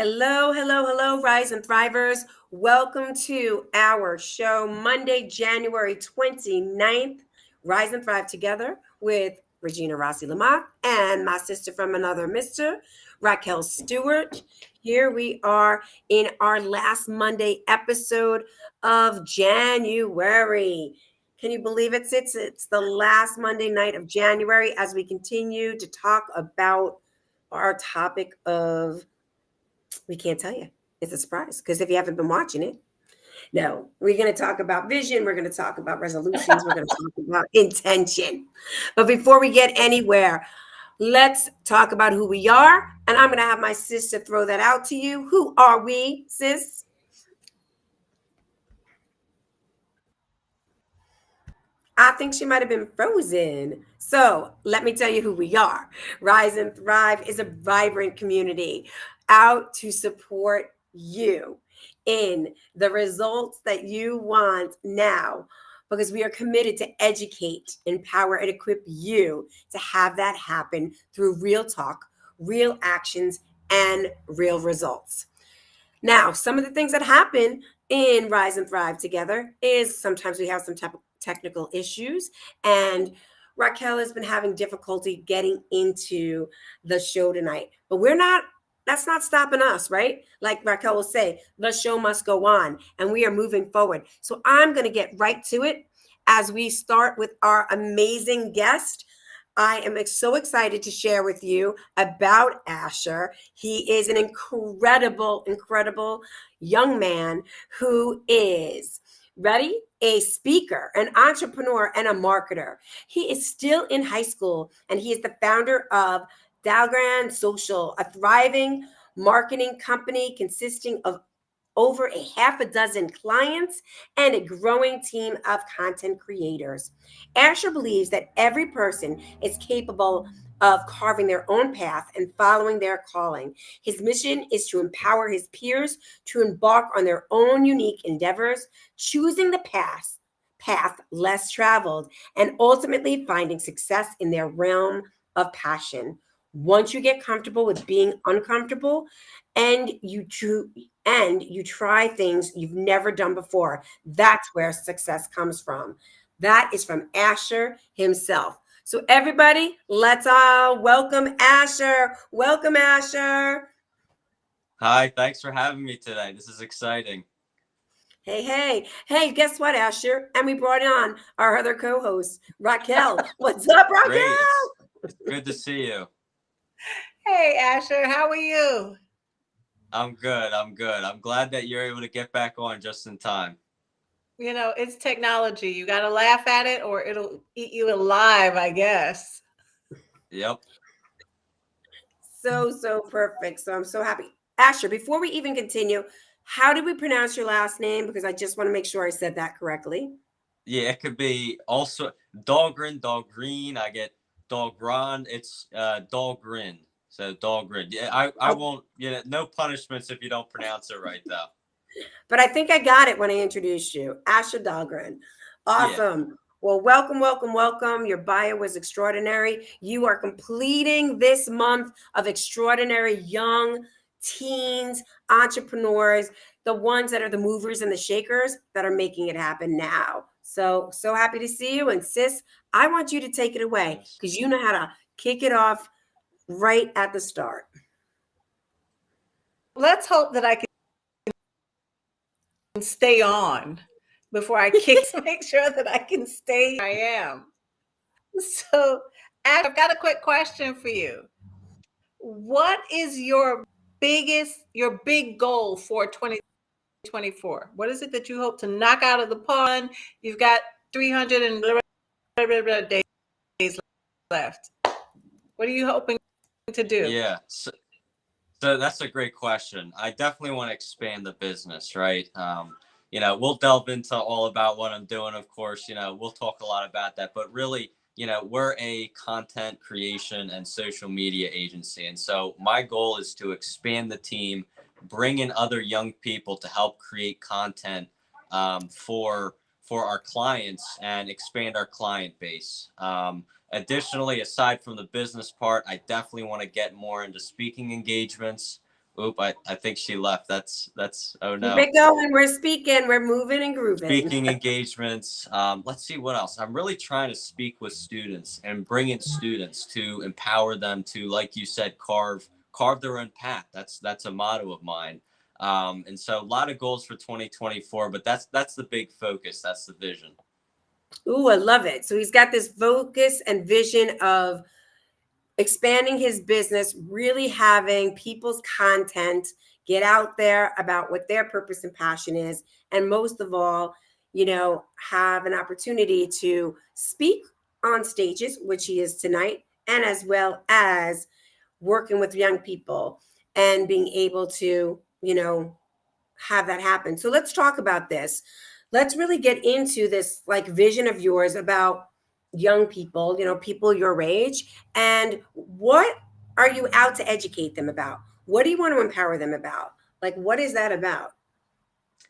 Hello, hello, hello, Rise and Thrivers. Welcome to our show, Monday, January 29th. Rise and Thrive together with Regina Rossi-Lamothe and my sister from another mister, Raquel Stuart. Here we are in our last Monday episode of January. Can you believe it? It's the last Monday night of January as we continue to talk about our topic of we can't tell you. It's a surprise because if you haven't been watching it, no, we're going to talk about vision. We're going to talk about resolutions. We're going to talk about intention. But before we get anywhere, let's talk about who we are. And I'm going to have my sister throw that out to you. Who are we, sis? I think she might have been frozen. So let me tell you who we are. Rise and Thrive is a vibrant community out to support you in the results that you want now because we are committed to educate, empower, and equip you to have that happen through real talk, real actions, and real results. Now, some of the things that happen in Rise and Thrive together is sometimes we have some type of technical issues, and Raquel has been having difficulty getting into the show tonight. But that's not stopping us, right? Like Raquel will say, the show must go on, and we are moving forward. So I'm going to get right to it as we start with our amazing guest. I am so excited to share with you about Asher. He is an incredible, incredible young man who is ready, a speaker, an entrepreneur, and a marketer. He is still in high school, and he is the founder of DahlgrenSocial, a thriving marketing company consisting of over a half a dozen clients and a growing team of content creators. Asher believes that every person is capable of carving their own path and following their calling. His mission is to empower his peers to embark on their own unique endeavors, choosing the path less traveled, and ultimately finding success in their realm of passion. Once you get comfortable with being uncomfortable and you try things you've never done before, that's where success comes from. That is from Asher himself. So everybody, let's all welcome Asher. Welcome, Asher. Hi, thanks for having me today. This is exciting. Hey, hey, hey, guess what, Asher? And we brought on our other co-host, Raquel. What's up, Great. Raquel? It's good to see you. Hey, Asher, how are you? I'm good. I'm good. I'm glad that you're able to get back on just in time. You know, it's technology. You got to laugh at it or it'll eat you alive, I guess. Yep. So perfect. So I'm so happy. Asher, before we even continue, how do we pronounce your last name? Because I just want to make sure I said that correctly. Yeah, it could be also Dahlgren. I get Dahlgren. It's Dahlgren. So Dahlgren. Yeah, I Oh, won't, no punishments if you don't pronounce it right though. but I think I got it when I introduced you. Asher Dahlgren. Yeah. Awesome. Well, welcome, welcome, welcome. Your bio was extraordinary. You are completing this month of extraordinary young teens, entrepreneurs, the ones that are the movers and the shakers that are making it happen now. So happy to see you. And sis, I want you to take it away Yes. because you know how to kick it off right at the start. Let's hope that I can stay on before I kick to make sure that I can stay where I am. So, Asher, I've got a quick question for you. What is your big goal for 2024? What is it that you hope to knock out of the park? You've got 300 and days left. What are you hoping to do? Yeah. So that's a great question. I definitely want to expand the business, right? We'll delve into all about what I'm doing, of course. We'll talk a lot about that, but really, we're a content creation and social media agency. And so my goal is to expand the team, bring in other young people to help create content for our clients and expand our client base. Additionally, aside from the business part, I definitely want to get more into speaking engagements, Oop, I think she left. Oh Keep no. it going. We're speaking. We're moving and grooving. Speaking engagements. Let's see what else. I'm really trying to speak with students and bring in students to empower them to, like you said, carve their own path. That's a motto of mine. And so a lot of goals for 2024, but that's the big focus. That's the vision. Ooh, I love it. So he's got this focus and vision of expanding his business, really having people's content get out there about what their purpose and passion is. And most of all, have an opportunity to speak on stages, which he is tonight, and as well as working with young people and being able to, have that happen. So let's talk about this. Let's really get into this like vision of yours about young people, people your age, and what are you out to educate them about? What do you want to empower them about? Like, what is that about?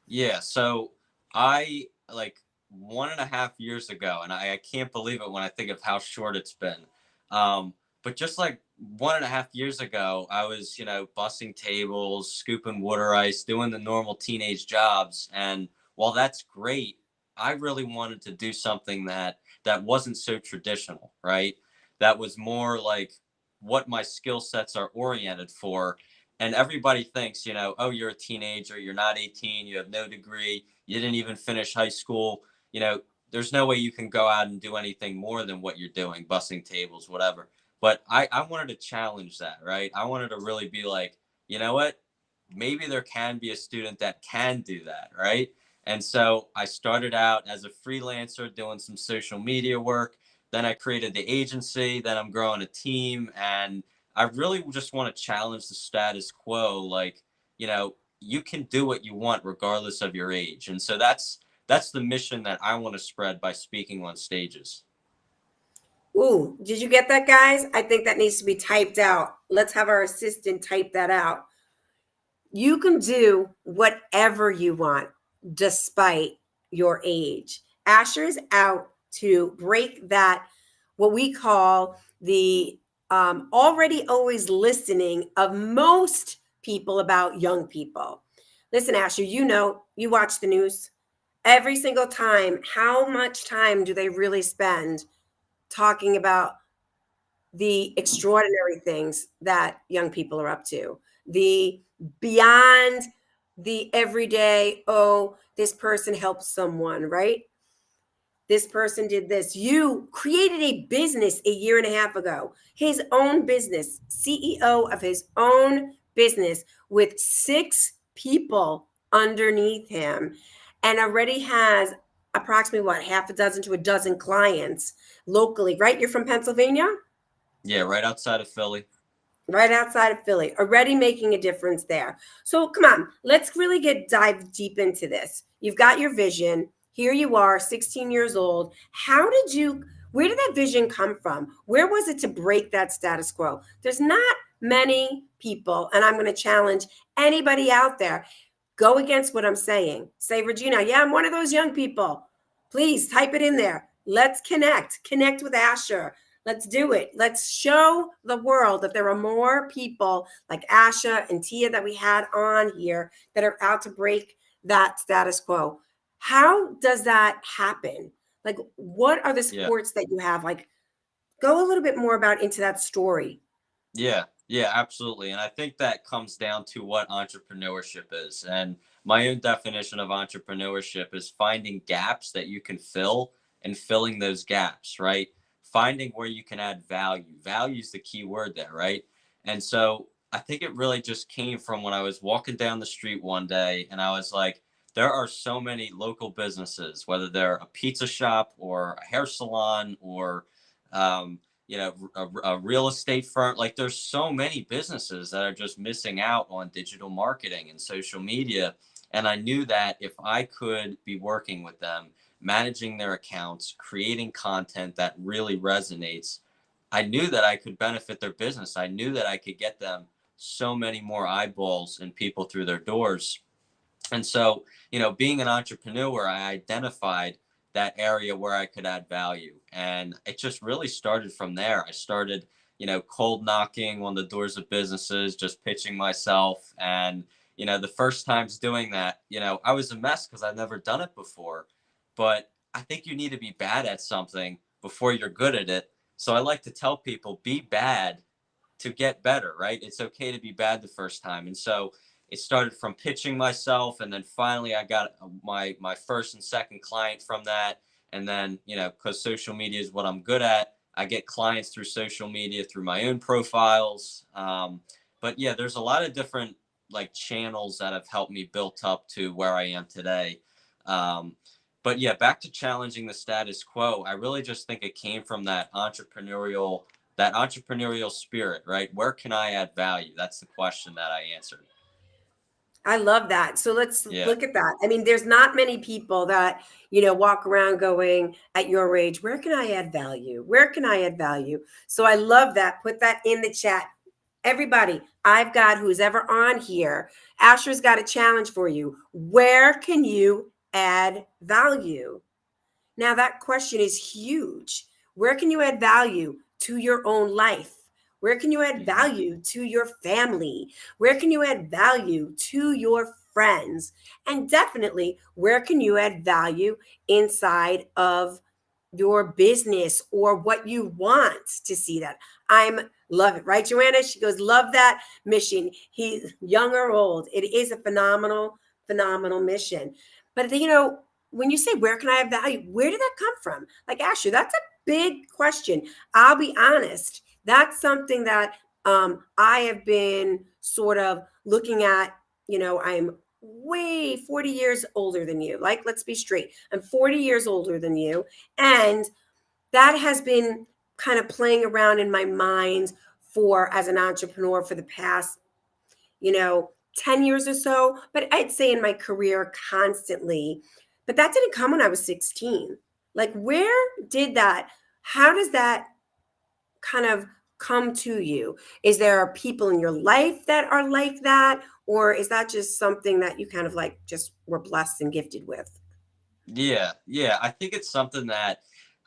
Yeah, so I like 1.5 years ago, and I can't believe it when I think of how short it's been. But just like 1.5 years ago, I was, bussing tables, scooping water ice, doing the normal teenage jobs. And while that's great, I really wanted to do something that wasn't so traditional, right? That was more like what my skill sets are oriented for. And everybody thinks, oh, you're a teenager, you're not 18, you have no degree, you didn't even finish high school. There's no way you can go out and do anything more than what you're doing, bussing tables, whatever. But I wanted to challenge that, right? I wanted to really be like, you know what? Maybe there can be a student that can do that, right? And so I started out as a freelancer doing some social media work. Then I created the agency. Then I'm growing a team. And I really just want to challenge the status quo. Like, you can do what you want regardless of your age. And so that's the mission that I want to spread by speaking on stages. Ooh, did you get that, guys? I think that needs to be typed out. Let's have our assistant type that out. You can do whatever you want despite your age. Asher's out to break that, what we call the already always listening of most people about young people. Listen, Asher, you watch the news every single time. How much time do they really spend talking about the extraordinary things that young people are up to, the beyond the everyday, oh, this person helped someone, right? This person did this. You created a business a year and a half ago, his own business, CEO of his own business with 6 people underneath him, and already has approximately half a dozen to a dozen clients locally, right? You're from Pennsylvania? Yeah, right outside of Philly. Right outside of Philly, already making a difference there. So come on, let's really dive deep into this. You've got your vision. Here you are, 16 years old. Where did that vision come from? Where was it to break that status quo? There's not many people, and I'm going to challenge anybody out there. Go against what I'm saying. Say, Regina, yeah, I'm one of those young people. Please type it in there. Let's connect with Asher. Let's do it. Let's show the world that there are more people like Asha and Tia that we had on here that are out to break that status quo. How does that happen? Like, what are the sports that you have? Like, go a little bit more about into that story. Yeah, absolutely. And I think that comes down to what entrepreneurship is. And my own definition of entrepreneurship is finding gaps that you can fill and filling those gaps, right? Finding where you can add value. Value is the key word there, right? And so I think it really just came from when I was walking down the street one day and I was like, there are so many local businesses, whether they're a pizza shop or a hair salon or, a real estate firm. Like there's so many businesses that are just missing out on digital marketing and social media. And I knew that if I could be working with them, managing their accounts, creating content that really resonates, I knew that I could benefit their business. I knew that I could get them so many more eyeballs and people through their doors. And so, being an entrepreneur, I identified that area where I could add value. And it just really started from there. I started cold knocking on the doors of businesses, just pitching myself. And, the first times doing that, I was a mess because I've never done it before. But I think you need to be bad at something before you're good at it. So I like to tell people, be bad to get better, right? It's okay to be bad the first time. And so it started from pitching myself, and then finally I got my first and second client from that. And then, because social media is what I'm good at, I get clients through social media, through my own profiles. But yeah, there's a lot of different like channels that have helped me build up to where I am today. But yeah, back to challenging the status quo. I really just think it came from that entrepreneurial spirit, right? Where can I add value? That's the question that I answered. I love that. So let's Yeah. look at that. I mean, there's not many people that, walk around going at your age, where can I add value? Where can I add value? So I love that. Put that in the chat. Everybody, I've got who's ever on here, Asher's got a challenge for you. Where can you add value? Now, that question is huge. Where can you add value to your own life? Where can you add value to your family? Where can you add value to your friends? And definitely, where can you add value inside of your business or what you want to see that? I'm love it, right, Joanna? She goes, love that mission. He's young or old. It is a phenomenal mission. But when you say where can I have value, where did that come from? Like Asher, that's a big question. I'll be honest. That's something that I have been sort of looking at. I'm way 40 years older than you. Like, let's be straight. I'm 40 years older than you. And that has been kind of playing around in my mind as an entrepreneur for the past, 10 years or so. But I'd say in my career constantly. But that didn't come when I was 16. Like, how does that kind of come to you? Is there people in your life that are like that? Or is that just something that you kind of like just were blessed and gifted with? Yeah. I think it's something that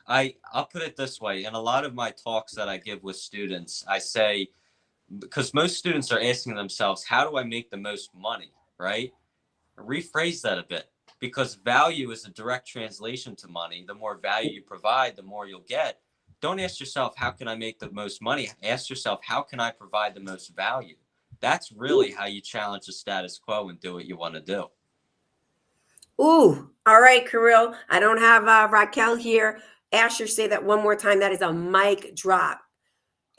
I'll put it this way. In a lot of my talks that I give with students, I say, because most students are asking themselves, how do I make the most money? Right? Rephrase that a bit, because value is a direct translation to money. The more value you provide, the more you'll get. Don't ask yourself, how can I make the most money? Ask yourself, how can I provide the most value? That's really how you challenge the status quo and do what you want to do. Ooh, all right, Kirill. I don't have Raquel here. Asher, say that one more time. That is a mic drop.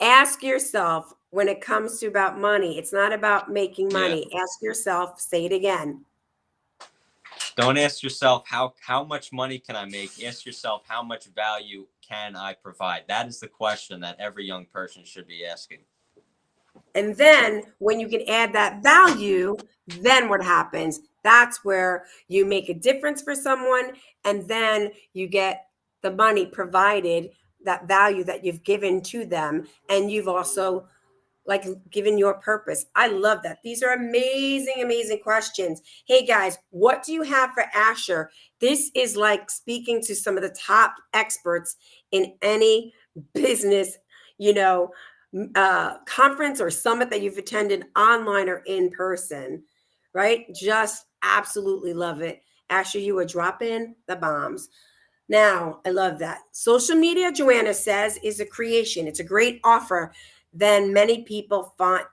Ask yourself when it comes to about money, it's not about making Yeah. money. Ask yourself, say it again. Don't ask yourself, how much money can I make? Ask yourself, how much value can I provide? That is the question that every young person should be asking. And then when you can add that value, then what happens? That's where you make a difference for someone. And then you get the money provided, that value that you've given to them. And you've also like given your purpose. I love that. These are amazing questions. Hey guys, what do you have for Asher? This is like speaking to some of the top experts in any business, conference or summit that you've attended online or in person, right? Just absolutely love it. Asher, you are dropping the bombs. Now, I love that. Social media, Joanna says, is a creation. It's a great offer than many people find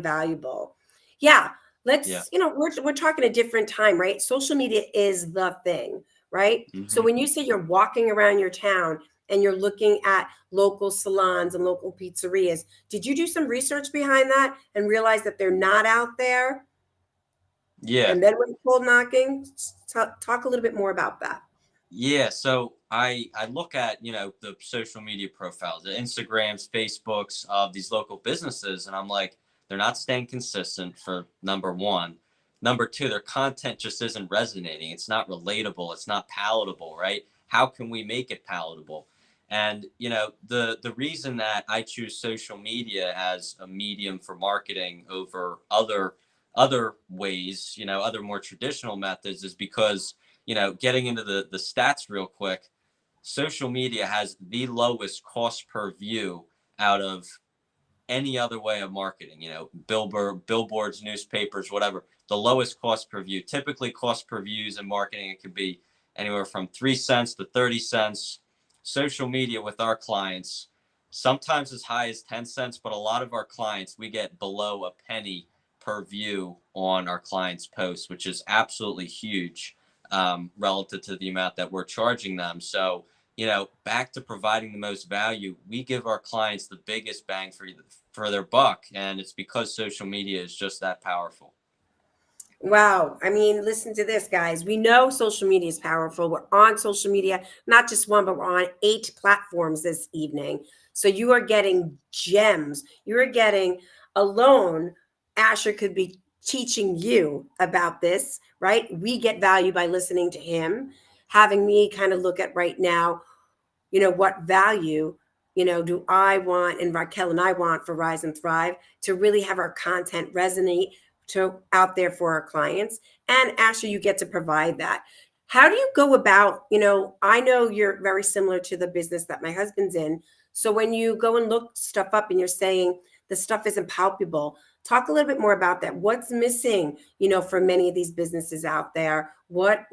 valuable. Yeah, we're talking a different time, right? Social media is the thing, right? Mm-hmm. So when you say you're walking around your town and you're looking at local salons and local pizzerias, did you do some research behind that and realize that they're not out there? Yeah. And then when cold knocking, talk a little bit more about that. Yeah, so I look at, the social media profiles, the Instagrams, Facebooks of these local businesses, and I'm like, they're not staying consistent, for number one. Number two, their content just isn't resonating. It's not relatable. It's not palatable, right? How can we make it palatable? And, the reason that I choose social media as a medium for marketing over other ways, other more traditional methods, is because, getting into the stats real quick, social media has the lowest cost per view out of any other way of marketing, billboards, newspapers, whatever. The lowest cost per view. Typically, cost per views in marketing, it could be anywhere from 3 cents to 30 cents. Social media with our clients, sometimes as high as 10 cents, but a lot of our clients, we get below a penny per view on our clients' posts, which is absolutely huge relative to the amount that we're charging them. So, back to providing the most value, we give our clients the biggest bang for their buck. And it's because social media is just that powerful. Wow. I mean, listen to this, guys. We know social media is powerful. We're on social media, not just one, but we're on 8 platforms this evening. So you are getting gems. You are getting alone. Asher could be teaching you about this, right? We get value by listening to him, having me kind of look at right now, what value, do I want and Raquel and I want for Rise and Thrive to really have our content resonate to out there for our clients. And Ashley, you get to provide that. How do you go about, I know you're very similar to the business that my husband's in. So when you go and look stuff up and you're saying the stuff isn't palpable, talk a little bit more about that. What's missing, for many of these businesses out there? What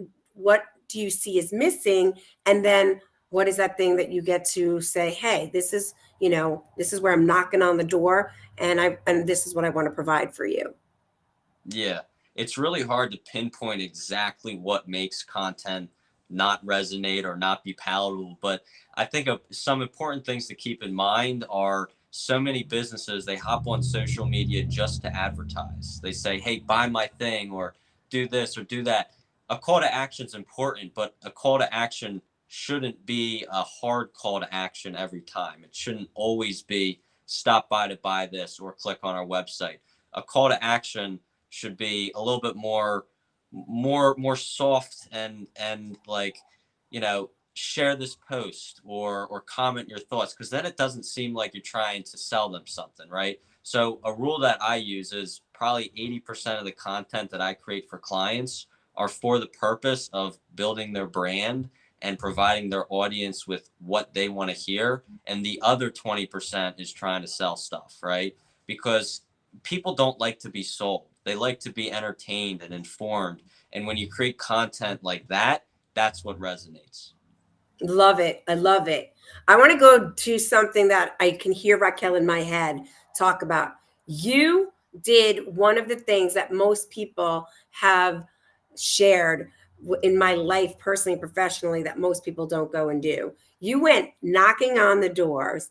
do you see is missing? And then what is that thing that you get to say, hey, this is where I'm knocking on the door, and this is what I want to provide for you? Yeah, it's really hard to pinpoint exactly what makes content not resonate or not be palatable. But I think of some important things to keep in mind are so many businesses, they hop on social media just to advertise. They say, hey, buy my thing or do this or do that. A call to action is important, but a call to action shouldn't be a hard call to action every time. It shouldn't always be stop by to buy this or click on our website. A call to action should be a little bit more soft and like, share this post or comment your thoughts, because then it doesn't seem like you're trying to sell them something, right? So a rule that I use is probably 80% of the content that I create for clients are for the purpose of building their brand and providing their audience with what they want to hear, and the other 20% is trying to sell stuff, right? Because people don't like to be sold. They like to be entertained and informed. And when you create content like that, that's what resonates. Love it. I love it. I want to go to something that I can hear Raquel in my head talk about. You did one of the things that most people have shared in my life, personally and professionally, that most people don't go and do. You went knocking on the doors,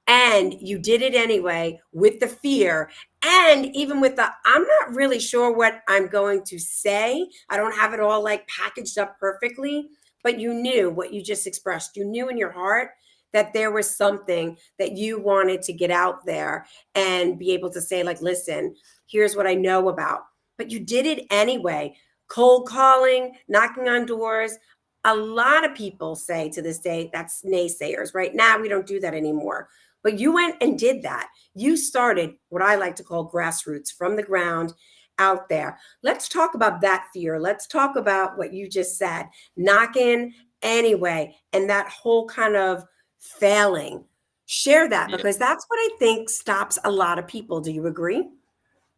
and you did it anyway with the fear, and even with the I'm not really sure what I'm going to say. I don't have it all like packaged up perfectly, but you knew what you just expressed. You knew in your heart that there was something that you wanted to get out there and be able to say, like, listen, here's what I know about. But you did it anyway. Cold calling, knocking on doors. A lot of people say to this day that's naysayers. Right now, we don't do that anymore. But you went and did that. You started what I like to call grassroots, from the ground out there. Let's talk about that fear. Let's talk about what you just said, knock in anyway, and that whole kind of failing. Share that, Yeah. because that's what I think stops a lot of people. Do you agree?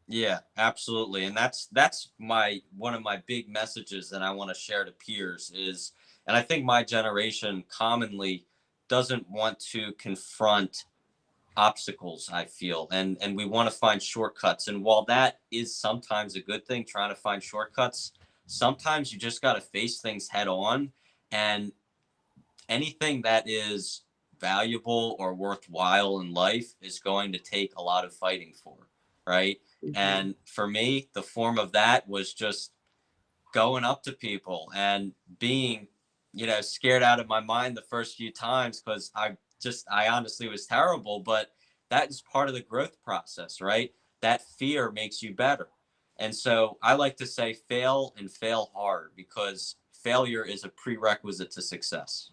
Yeah, absolutely. And that's my one of my big messages that I want to share to peers is, and I think my generation commonly doesn't want to confront obstacles, I feel, and we want to find shortcuts. And while that is sometimes a good thing, trying to find shortcuts, sometimes you just got to face things head on. And anything that is valuable or worthwhile in life is going to take a lot of fighting for, right? Mm-hmm. And for me, the form of that was just going up to people and being, scared out of my mind the first few times, because I honestly was terrible, but that is part of the growth process, right? That fear makes you better. And so I like to say fail and fail hard, because failure is a prerequisite to success.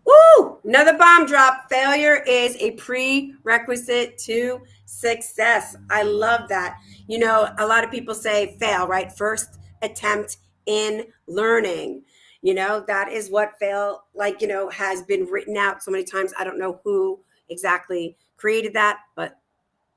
Woo! Another bomb drop. Failure is a prerequisite to success. I love that. A lot of people say fail, right? First attempt in learning. That is what fail, like, has been written out so many times. I don't know who exactly created that, but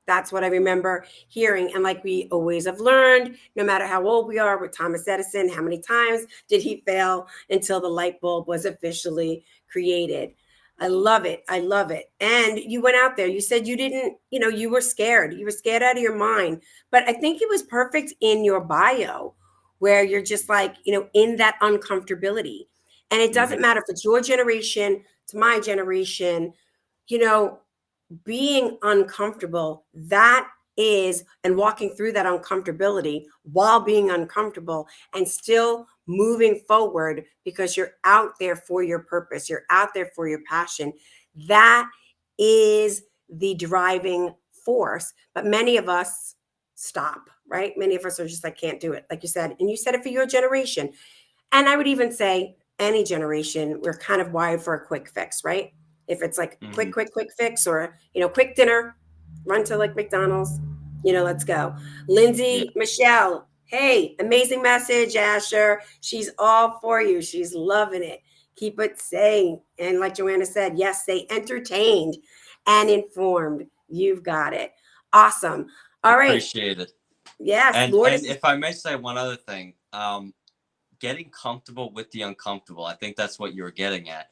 that's what I remember hearing. And like we always have learned, no matter how old we are, with Thomas Edison, how many times did he fail until the light bulb was officially created? I love it. I love it. And you went out there. You said you didn't, you were scared. You were scared out of your mind. But I think it was perfect in your bio where you're just like, in that uncomfortability. And it doesn't matter if it's your generation to my generation, you know, being uncomfortable, that is, and walking through that uncomfortability while being uncomfortable and still moving forward because you're out there for your purpose, you're out there for your passion. That is the driving force. But many of us stop, right? Many of us are just like, can't do it, like you said. And you said it for your generation. And I would even say any generation, we're kind of wired for a quick fix, right? If it's like quick fix, or, quick dinner, run to like McDonald's, let's go. Lindsay, Michelle, hey, amazing message, Asher. She's all for you. She's loving it. Keep it sane. And like Joanna said, yes, stay entertained and informed. You've got it. Awesome. All right. Appreciate it. Yes, And Lord. and if I may say one other thing, getting comfortable with the uncomfortable. I think that's what you were getting at.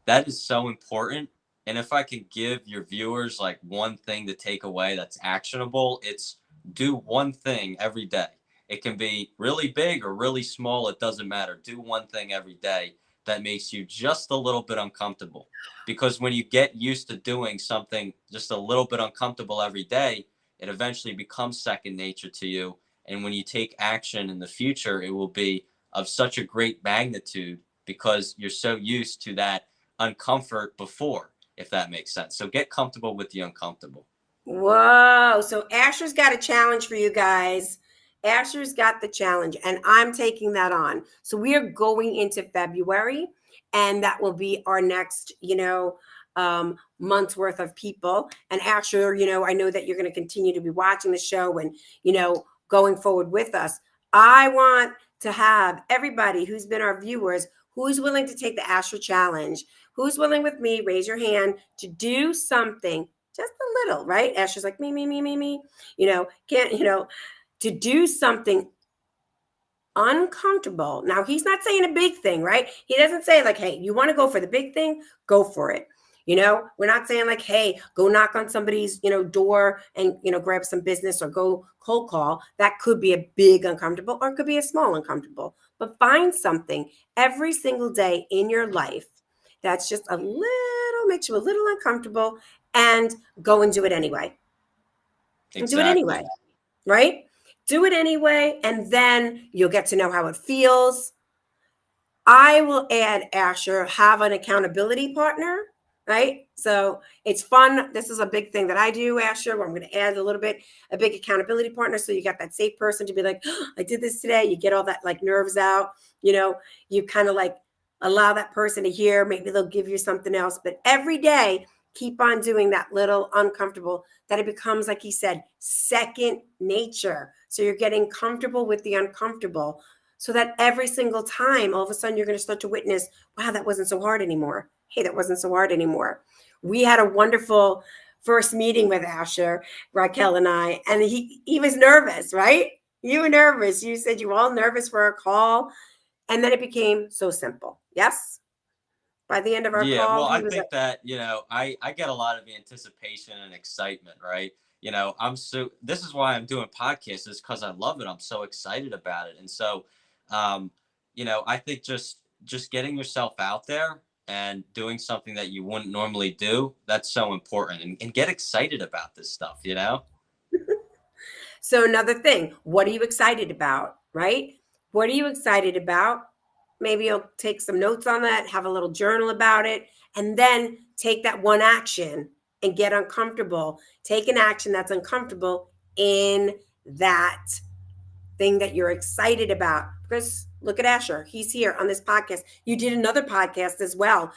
That is so important. And if I could give your viewers like one thing to take away that's actionable, it's do one thing every day. It can be really big or really small. It doesn't matter. Do one thing every day that makes you just a little bit uncomfortable. Because when you get used to doing something just a little bit uncomfortable every day, it eventually becomes second nature to you. And when you take action in the future, it will be of such a great magnitude because you're so used to that uncomfort before, if that makes sense. So get comfortable with the uncomfortable. Whoa. So Asher's got a challenge for you guys. Asher's got the challenge, and I'm taking that on. So we are going into February, and that will be our next, month's worth of people. And Asher, I know that you're going to continue to be watching the show and, going forward with us. I want to have everybody who's been our viewers, who's willing to take the Asher challenge, who's willing with me, raise your hand, to do something just a little, right? Asher's like, me, to do something uncomfortable. Now, he's not saying a big thing, right? He doesn't say like, hey, you want to go for the big thing? Go for it. We're not saying like, hey, go knock on somebody's, door and, grab some business or go cold call. That could be a big uncomfortable, or it could be a small uncomfortable. But find something every single day in your life that's just a little, makes you a little uncomfortable, and go and do it anyway. Exactly. And do it anyway, right? Do it anyway, and then you'll get to know how it feels. I will add, Asher, have an accountability partner, right? So it's fun. This is a big thing that I do, Asher, where I'm going to add a big accountability partner. So you got that safe person to be like, oh, I did this today. You get all that like nerves out, you kind of like allow that person to hear. Maybe they'll give you something else. But every day, keep on doing that little uncomfortable, that it becomes, like he said, second nature. So you're getting comfortable with the uncomfortable, so that every single time, all of a sudden, you're going to start to witness, wow, that wasn't so hard anymore. Hey, that wasn't so hard anymore. We had a wonderful first meeting with Asher, Raquel and I, and he was nervous, right? You were nervous. You said you were all nervous for our call. And then it became so simple. Yes? By the end of our call, Well, I he was think that, I get a lot of anticipation and excitement, right? This is why I'm doing podcasts, is because I love it. I'm so excited about it. And so, I think just getting yourself out there and doing something that you wouldn't normally do, that's so important. And get excited about this stuff, So another thing, what are you excited about, right? What are you excited about? Maybe you'll take some notes on that, have a little journal about it, and then take that one action and get uncomfortable. Take an action that's uncomfortable in that thing that you're excited about. Because look at Asher. He's here on this podcast. You did another podcast as well.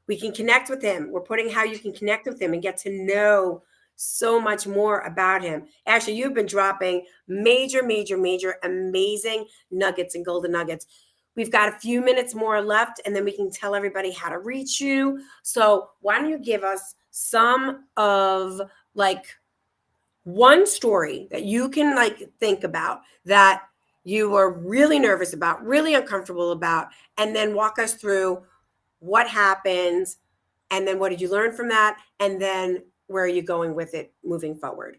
We can connect with him. We're putting how you can connect with him and get to know so much more about him. Asher, you've been dropping major, amazing nuggets and golden nuggets. We've got a few minutes more left, and then we can tell everybody how to reach you. So why don't you give us some of like one story that you can like think about that you were really nervous about, really uncomfortable about, and then walk us through what happened, and then what did you learn from that, and then where are you going with it moving forward?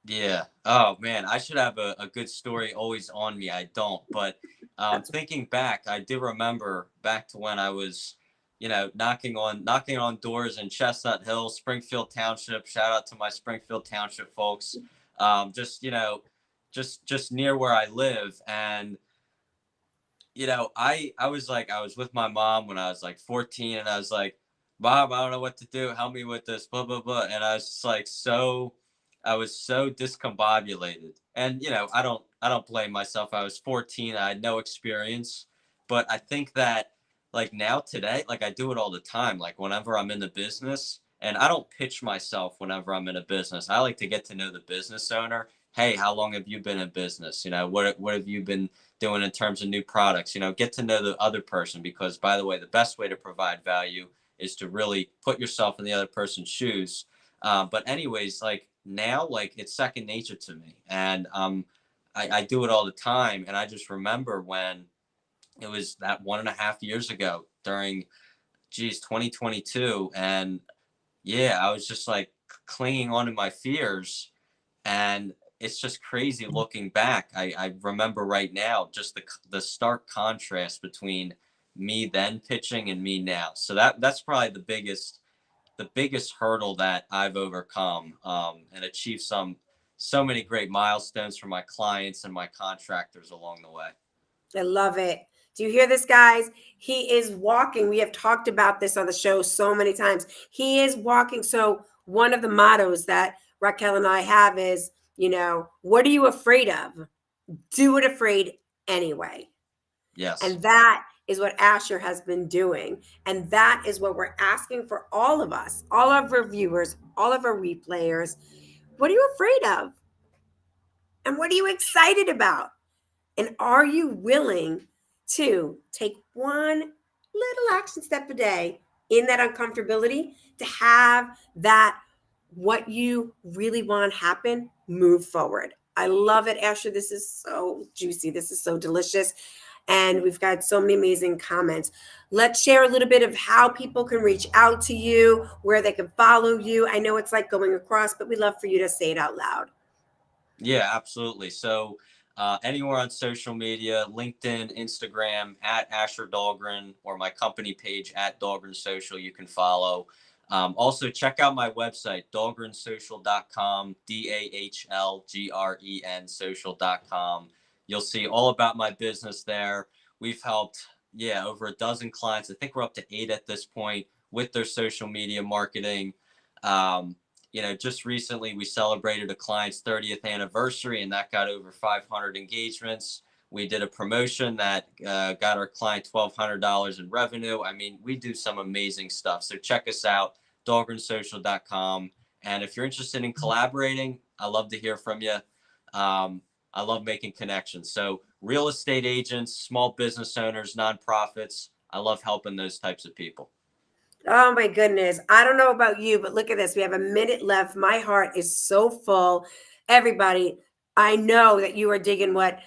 Yeah. Oh man, I should have a good story always on me. I don't, but That's thinking back, I do remember back to when I was, knocking on doors in Chestnut Hill, Springfield Township. Shout out to my Springfield Township folks. Just just near where I live, and I was with my mom when I was like 14, and I was like, Mom, I don't know what to do. Help me with this, blah blah blah. And I was just like I was so discombobulated. And I don't blame myself. I was 14. I had no experience, but I think that like now today, like I do it all the time. Like whenever I'm in the business, and I don't pitch myself whenever I'm in a business. I like to get to know the business owner. Hey, how long have you been in business? What have you been doing in terms of new products? Get to know the other person, because by the way, the best way to provide value is to really put yourself in the other person's shoes. But anyways, like now, like it's second nature to me, and I do it all the time. And I just remember when it was that 1.5 years ago during, 2022, and yeah, I was just like clinging on to my fears, and it's just crazy looking back. I remember right now just the stark contrast between me then pitching and me now. So that's probably the biggest hurdle that I've overcome, and achieved so many great milestones for my clients and my contractors along the way. I love it. Do you hear this, guys? He is walking. We have talked about this on the show so many times. He is walking. So, one of the mottos that Raquel and I have is, what are you afraid of? Do it afraid anyway. Yes. And that is what Asher has been doing. And that is what we're asking for all of us, all of our viewers, all of our replayers. What are you afraid of? And what are you excited about? And are you willing to take one little action step a day in that uncomfortability to have that what you really want happen move forward? I love it, Asher. This is so juicy. This is so delicious. And we've got so many amazing comments. Let's share a little bit of how people can reach out to you, where they can follow you. I know it's like going across, but we'd love for you to say it out loud. Yeah, absolutely. So anywhere on social media, LinkedIn, Instagram, at Asher Dahlgren, or my company page at DahlgrenSocial, you can follow. Also, check out my website, DahlgrenSocial.com, DAHLGREN social.com. You'll see all about my business there. We've helped, over a dozen clients. I think we're up to 8 at this point with their social media marketing. Just recently we celebrated a client's 30th anniversary, and that got over 500 engagements. We did a promotion that got our client $1,200 in revenue. I mean, we do some amazing stuff. So check us out, DahlgrenSocial.com. And if you're interested in collaborating, I love to hear from you. I love making connections. So real estate agents, small business owners, nonprofits, I love helping those types of people. Oh my goodness. I don't know about you, but look at this. We have a minute left. My heart is so full. Everybody, I know that you are digging what,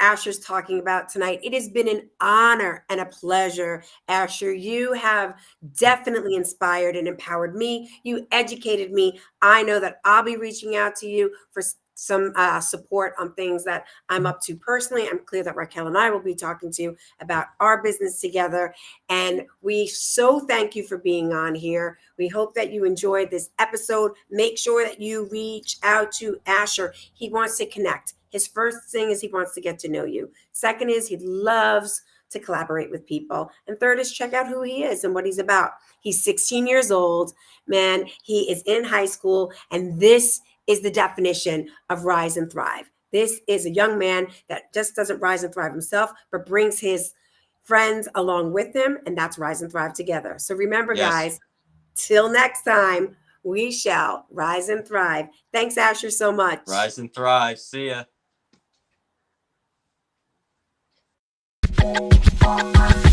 Asher's talking about tonight. It has been an honor and a pleasure, Asher. You have definitely inspired and empowered me. You educated me. I know that I'll be reaching out to you for some support on things that I'm up to personally. I'm clear that Raquel and I will be talking to you about our business together. And we so thank you for being on here. We hope that you enjoyed this episode. Make sure that you reach out to Asher. He wants to connect. His first thing is he wants to get to know you. Second is he loves to collaborate with people. And third is check out who he is and what he's about. He's 16 years old, man. He is in high school, and this is the definition of rise and thrive. This is a young man that just doesn't rise and thrive himself, but brings his friends along with him, and that's rise and thrive together. So remember, Yes. guys, till next time, we shall rise and thrive. Thanks, Asher, so much. Rise and thrive. See ya. all my